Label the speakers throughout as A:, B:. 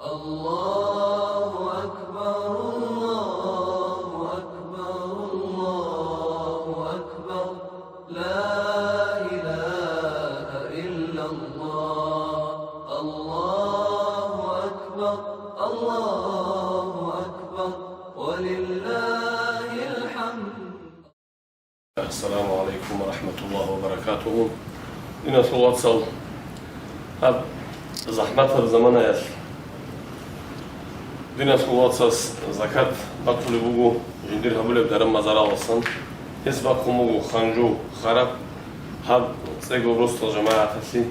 A: الله أكبر الله أكبر الله أكبر لا إله إلا الله الله أكبر الله أكبر ولله الحمد.
B: السلام عليكم ورحمة الله وبركاته. إن صلوات صل هب زحمتها بزمانها ياسر دينا صلوات صل زكاة بطل بوجو جندير هبول بدرم مزارع وصن يسبق موجو خنجو خرب هب سيجو بروستو جماعة تسي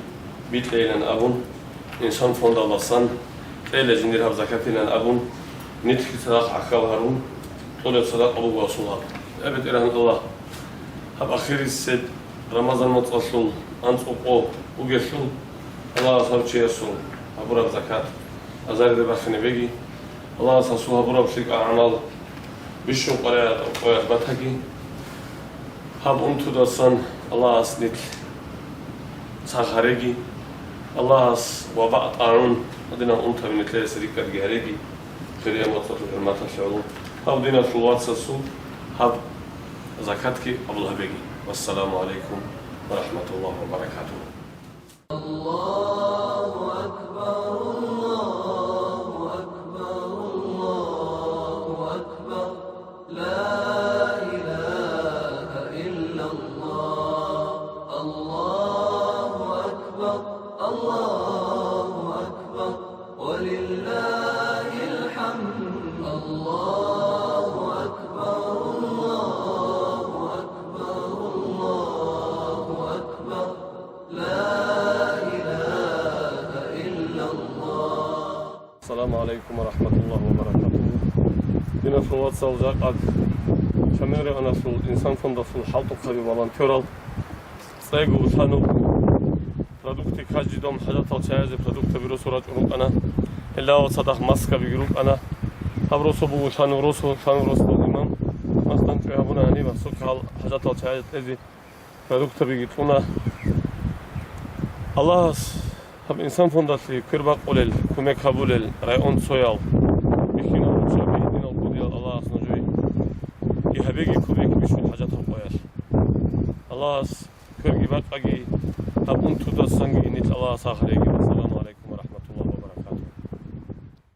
B: بيت ليلن أبون إنسان فوند الله صن ليلة جندير هب زكاة ليلن أبون نتكي صدق عكاو هارون طول صدق أبو وصولها أبد إلهن الله هب أخير السد رمضان متصل أنصقو وجسون الله صلى يسون أبورا زكاة أزار دبخني بيجي الله صلى أبورا بسيك أعمال بيشون قرية وقوية بتحكي هب أنتو دسان الله أسنيك سخريجي الله أس وباء طاعون أدينا أنتو من تلاقي سريكة جهريجي خيرية مطلق المطلق شعور هب دينا في الواتس السو هب زكاتك أبوها بيجي والسلام عليكم ورحمة الله وبركاته.
A: الله أكبر الله أكبر الله أكبر لا إله إلا الله الله أكبر الله أكبر ولله الحمد. الله أكبر الله أكبر الله أكبر لا إله إلا الله.
B: السلام عليكم ورحمة الله وبركاته. دينا في الواتس قد شميري أنا في الإنسان فند في الحلقة في فولنتيرال سيجو شانو продукты каждый дом حاجة تلشايز продукты بيروسو راجعون أنا إلا وصدق ماسكة بيجروب أنا هبروسو بو شانو روسو إمام مثلاً في هبونا هني بسوق حاجة تلشايز إذا продукты بيجتونا الله هب إنسان فندسي كرباق قليل كمك هبولل رايون سويال بيخينا روشا بيدين القدير الله أسنجوي يهبيجي كوبيك بيشون حاجة تلقياش الله كرجي باقي هب أنتو دسانجي نيت الله ساخريجي